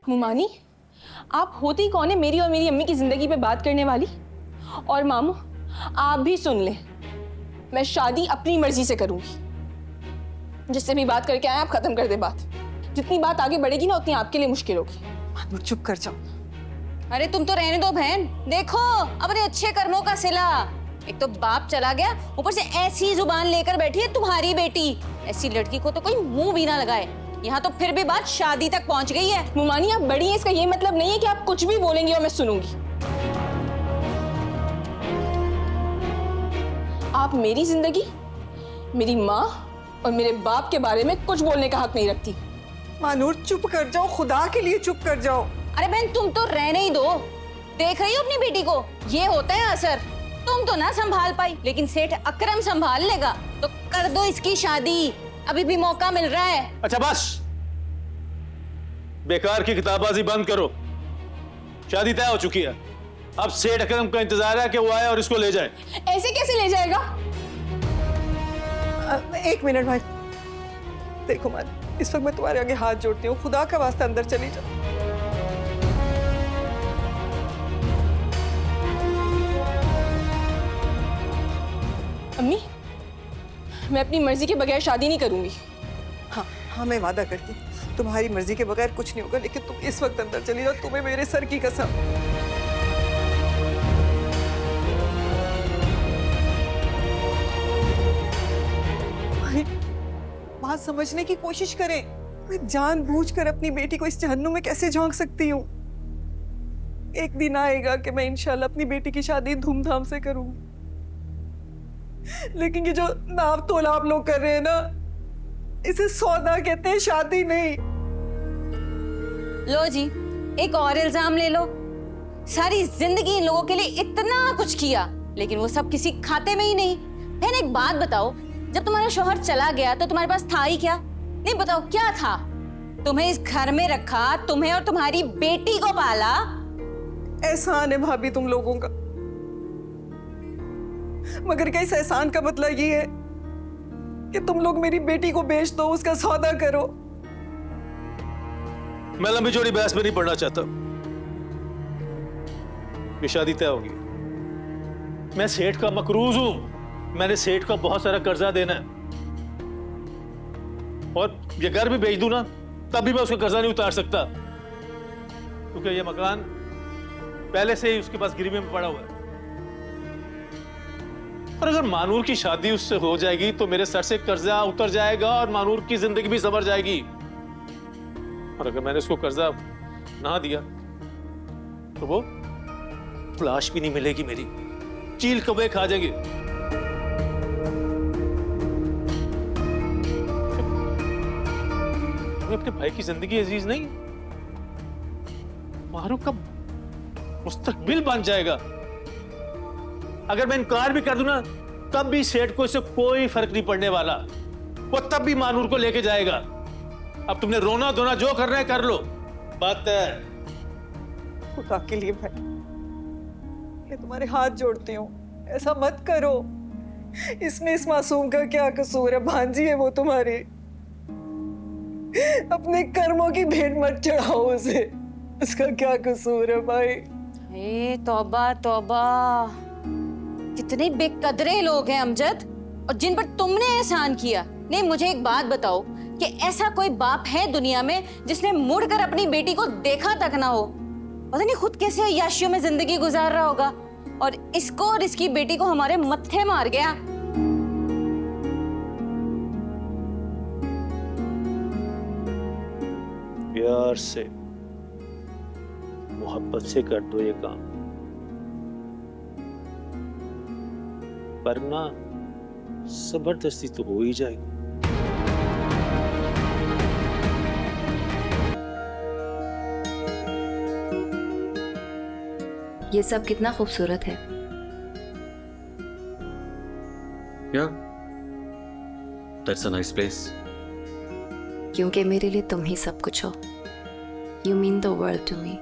मुमानी, आप होती कौन है मेरी और मेरी अम्मी की जिंदगी पे बात करने वाली? और मामू, आप भी सुन लें, मैं शादी अपनी मर्जी से करूंगी। जिससे भी बात करके आए आप खत्म कर दे बात। जितनी बात आगे बढ़ेगी ना उतनी आपके लिए मुश्किल होगी। मानूर चुप कर जाओ। अरे तुम तो रहने दो बहन, देखो अपने अच्छे कर्मों का सिला। एक तो बाप चला गया, ऊपर से ऐसी जुबान लेकर बैठी है तुम्हारी बेटी। ऐसी लड़की को तो कोई मुंह भी ना लगाए। यहाँ तो फिर भी बात शादी तक पहुंच गई है। मुमानी, आप बड़ी हैं, इसका ये मतलब नहीं है कि आप कुछ भी बोलेंगी और मैं सुनूंगी। आप मेरी जिंदगी, मेरी माँ और मेरे बाप के बारे में कुछ बोलने का हक नहीं रखती। मानूर चुप कर जाओ, खुदा के लिए चुप कर जाओ। अरे बहन तुम तो रहने ही दो। देख रही हो अपनी बेटी को, ये होता है असर। तुम तो ना संभाल पाई, लेकिन सेठ अकरम संभाल लेगा। तो कर दो इसकी शादी, अभी भी मौका मिल रहा है। अच्छा बस, बेकार की किताबबाजी बंद करो। शादी तय हो चुकी है। अब सेठ अकरम का इंतजार है कि वो आए और इसको ले जाए। ऐसे कैसे ले जाएगा? एक मिनट भाई, देखो मान, इस वक्त मैं तुम्हारे आगे हाथ जोड़ती हूँ, खुदा का वास्ता अंदर चली जाओ। अम्मी, मैं अपनी मर्जी के बगैर शादी नहीं करूंगी। हाँ हाँ, मैं वादा करती हूँ तुम्हारी मर्जी के बगैर कुछ नहीं होगा, लेकिन तुम इस वक्त अंदर चली जाओ, तुम्हें मेरे सर की कसम। भाई, बात समझने की कोशिश करें। मैं जानबूझकर अपनी बेटी को इस जहन्नुम में कैसे झोंक सकती हूँ? एक दिन आएगा कि मैं इंशाल्लाह अपनी बेटी की शादी धूमधाम से करूंगी, लेकिन ये जो नाप तोल आप लोग कर रहे हैं ना, इसे सौदा कहते हैं, शादी नहीं। लो जी, एक और इल्जाम ले लो। सारी जिंदगी इन लोगों के लिए इतना कुछ किया, लेकिन वो सब किसी खाते में ही नहीं। बहन एक बात बताओ, जब तुम्हारा शौहर चला गया तो तुम्हारे पास था ही क्या? नहीं बताओ क्या था? तुम्हें इस घर में रखा, तुम्हें और तुम्हारी बेटी को पाला। एहसान है भाभी तुम लोगों का, मगर क्या इस एहसान का मतलब ये है कि तुम लोग मेरी बेटी को बेच दो, उसका सौदा करो? मैं लंबी चौड़ी बहस में नहीं पड़ना चाहता। ये शादी तय होगी। मैं सेठ का मकरूज हूं। मैंने सेठ का बहुत सारा कर्जा देना है, और ये घर भी बेच दूं ना तब भी मैं उसका कर्जा नहीं उतार सकता, क्योंकि ये मकान पहले से ही उसके पास गिरवी में पड़ा हुआ है। और अगर मानूर की शादी उससे हो जाएगी तो मेरे सर से कर्जा उतर जाएगा और मानूर की जिंदगी भी संवर जाएगी। और अगर मैंने उसको कर्जा ना दिया तो वो लाश भी नहीं मिलेगी मेरी, चील कौवे खा जाएंगे। अपने भाई की जिंदगी अजीज नहीं, मारूफ का मुस्तकबिल बन जाएगा। अगर मैं इनकार भी कर दूं ना तब भी सेठ को इससे कोई फर्क नहीं पड़ने वाला। वो तब भी मानूर को लेके जाएगा। अब तुमने रोना धोना जो करना है कर लो, बात है। खुदा के लिए भाई, मैं तुम्हारे हाथ जोड़ती हूँ, ऐसा मत करो। इसमें इस मासूम का क्या कसूर है? भांजी है वो तुम्हारी। अपने कर्मों की भेंट मत चढ़ाओ उसे, उसका क्या कसूर है भाई? तौबा तौबा, कितने बेकदरे लोग हैं अमजद, और जिन पर तुमने एहसान किया। नहीं, मुझे एक बात बताओ कि ऐसा कोई बाप है दुनिया में जिसने मुड़कर अपनी बेटी को देखा तक ना हो? पता नहीं खुद कैसे अय्याशियों में जिंदगी गुजार रहा होगा, और इसको और इसकी बेटी को हमारे मत्थे मार गया। प्यार से, मोहब्बत से कर दो ये काम, वरना जबरदस्ती तो हो ही जाएगी। ये सब कितना खूबसूरत है। Yeah, that's a nice place. क्योंकि मेरे लिए तुम ही सब कुछ हो। You mean the world to me.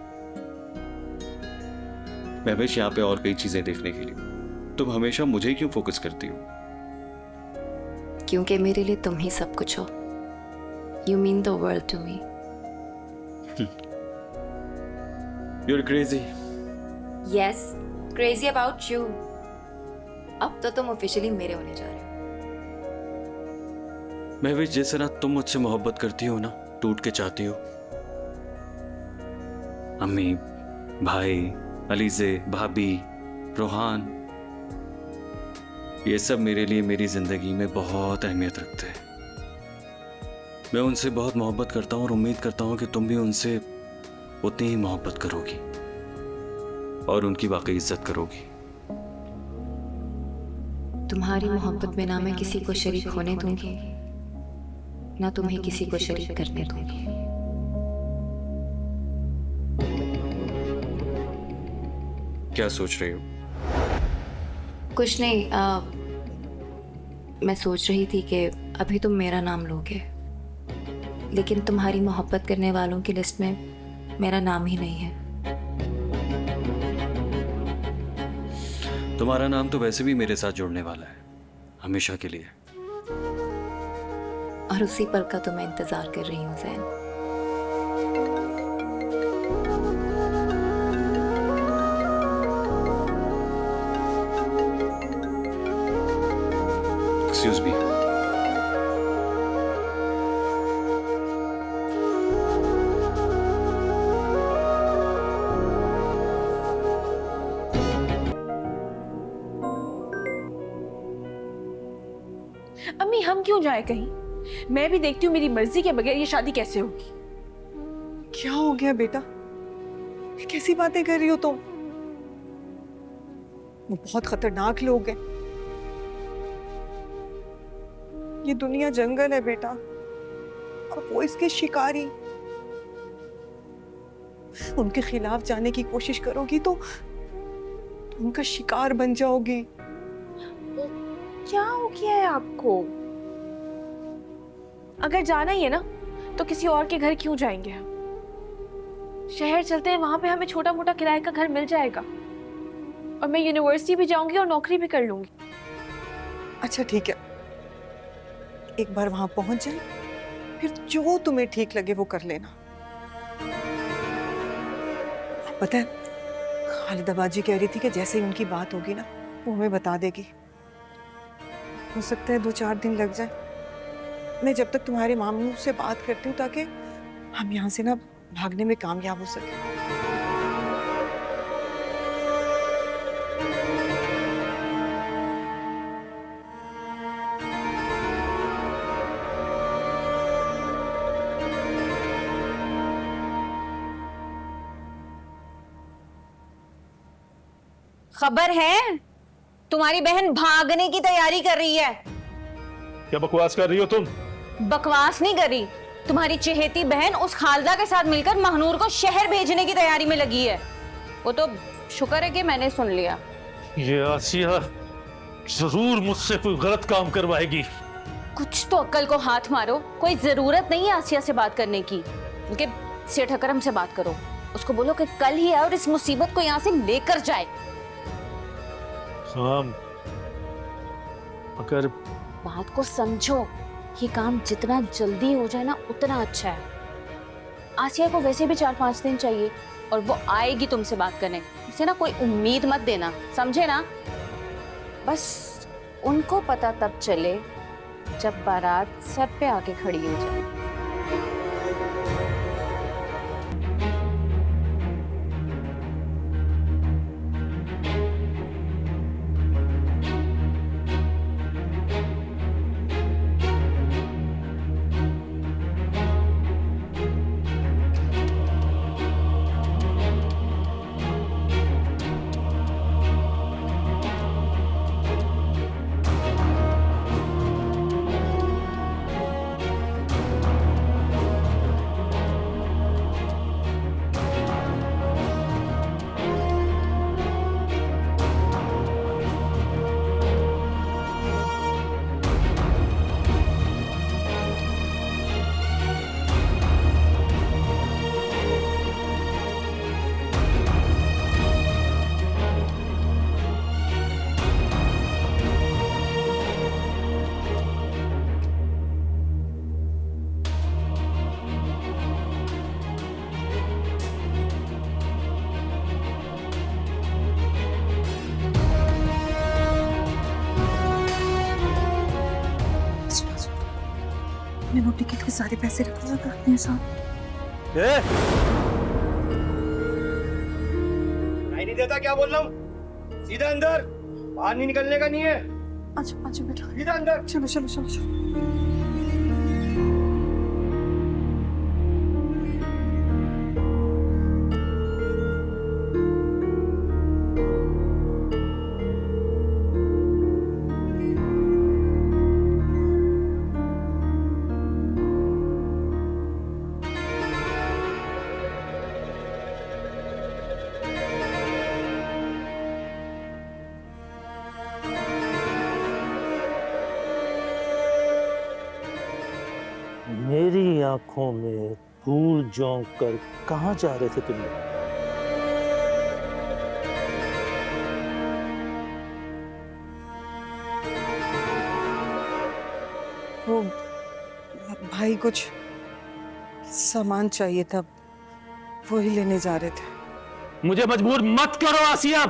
मैं विश यहाँ पे और कई चीजें देखने के लिए, तुम हमेशा मुझे ही क्यों फोकस करती हो? क्योंकि मेरे लिए तुम ही सब कुछ हो। You mean the world to me. You're crazy. Yes, crazy about you. अब तो तुम ऑफिशियली मेरे होने जा रहे हो। मैं भी जिस तरह तुम मुझसे मोहब्बत करती हो ना, टूट के चाहती हो। अम्मी, भाई, अलीजे, भाभी, रोहान, ये सब मेरे लिए मेरी जिंदगी में बहुत अहमियत रखते हैं। मैं उनसे बहुत मोहब्बत करता हूँ और उम्मीद करता हूँ कि तुम भी उनसे उतनी ही मोहब्बत करोगी और उनकी वाकई इज्जत करोगी। तुम्हारी मोहब्बत में ना मैं किसी को शरीक होने दूंगी, ना तुम्हें किसी को शरीक करने दूंगी। क्या सोच रही हो? कुछ नहीं, मैं सोच रही थी कि अभी तुम मेरा नाम लोगे, लेकिन तुम्हारी मोहब्बत करने वालों की लिस्ट में मेरा नाम ही नहीं है। तुम्हारा नाम तो वैसे भी मेरे साथ जुड़ने वाला है, हमेशा के लिए। और उसी पल का तो मैं इंतजार कर रही हूँ ज़ैन। Excuse me. अम्मी हम क्यों जाए कहीं? मैं भी देखती हूँ मेरी मर्जी के बगैर ये शादी कैसे होगी। क्या हो गया बेटा? ये कैसी बातें कर रही हो तुम? वो बहुत खतरनाक लोग हैं। ये दुनिया जंगल है बेटा, और वो इसके शिकारी। उनके खिलाफ जाने की कोशिश करोगी तो उनका शिकार बन जाओगी। क्या हो गया है आपको? अगर जाना ही है ना तो किसी और के घर क्यों जाएंगे हम? शहर चलते हैं, वहां पे हमें छोटा मोटा किराए का घर मिल जाएगा और मैं यूनिवर्सिटी भी जाऊंगी और नौकरी भी कर लूंगी। अच्छा ठीक है, एक बार वहां पहुंच जाए, फिर जो तुम्हें ठीक लगे वो कर लेना। पता है, खालिदा बाजी कह रही थी कि जैसे ही उनकी बात होगी ना वो हमें बता देगी। हो सकता है 2-4 दिन लग जाए। मैं जब तक तुम्हारे मामू से बात करती हूँ ताकि हम यहाँ से ना भागने में कामयाब हो सके। खबर है तुम्हारी बहन भागने की तैयारी कर रही है। क्या बकवास कर रही हो तुम? बकवास नहीं कर रही, तुम्हारी चहेती बहन उस खालदा के साथ मिलकर महनूर को शहर भेजने की तैयारी में लगी है। वो तो शुक्र है कि मैंने सुन लिया। ये आसिया जरूर मुझसे कोई गलत काम करवाएगी। कुछ तो अक्ल को हाथ मारो, कोई जरूरत नहीं है आसिया से बात करने की। उनके सेठ अकरम से बात करो, उसको बोलो कि कल ही आए और इस मुसीबत को यहाँ से लेकर जाए। शाम, अगर बात को समझो, ये काम जितना जल्दी हो जाए ना उतना अच्छा है। आसिया को वैसे भी 4-5 दिन चाहिए और वो आएगी तुमसे बात करने। उसे ना कोई उम्मीद मत देना, समझे ना? बस उनको पता तब चले जब बारात सर पे आके खड़ी हो जाए। मैंने वो टिकट के सारे पैसे रख लिया था अपने साथ। नहीं देता, क्या बोल रहा हूँ? सीधा अंदर, बाहर नहीं निकलने का नहीं है। अच्छा अच्छा बेटा, सीधा अंदर। चलो चलो चलो चलो। मेरी आंखों में धूल झोंक कर कहाँ जा रहे थे तुम लोग? वो भाई कुछ सामान चाहिए था, वही लेने जा रहे थे। मुझे मजबूर मत करो आसिया,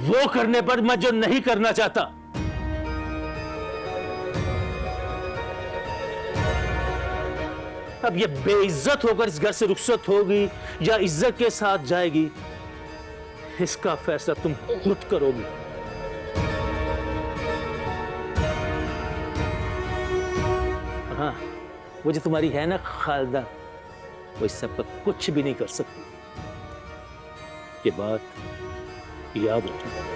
वो करने पर मैं जो नहीं करना चाहता। अब ये बेइज्जत होकर इस घर से रुखसत होगी या इज्जत के साथ जाएगी, इसका फैसला तुम खुद करोगी। हाँ, वो जो तुम्हारी है ना खालदा, वो इस सब पर कुछ भी नहीं कर सकती। ये बात याद रखना।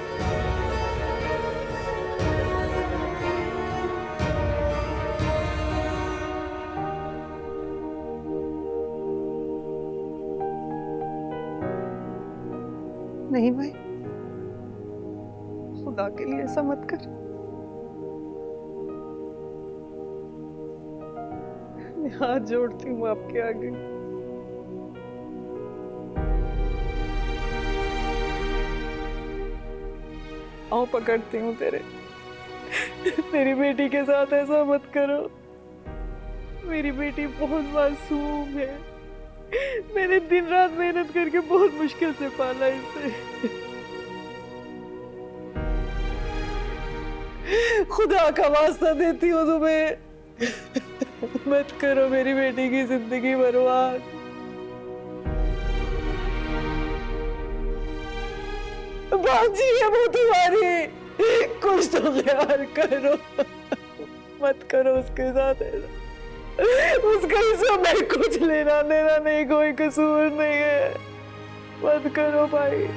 नहीं भाई, खुदा के लिए ऐसा मत कर। मैं हाथ जोड़ती हूँ आपके आगे। पाँव पकड़ती हूँ तेरे। मेरी बेटी के साथ ऐसा मत करो। मेरी बेटी बहुत मासूम है। मैंने दिन रात मेहनत करके बहुत मुश्किल से पाला इसे। खुदा का वास्ता देती हूँ तुम्हें, मत करो मेरी बेटी की जिंदगी बर्बाद। बाजी है वो तुम्हारी, कुछ तो ख्याल करो। मत करो उसके साथ ऐसा। उसका हिस्सा मैं कुछ लेना देना नहीं, कोई कसूर नहीं है। मत करो भाई।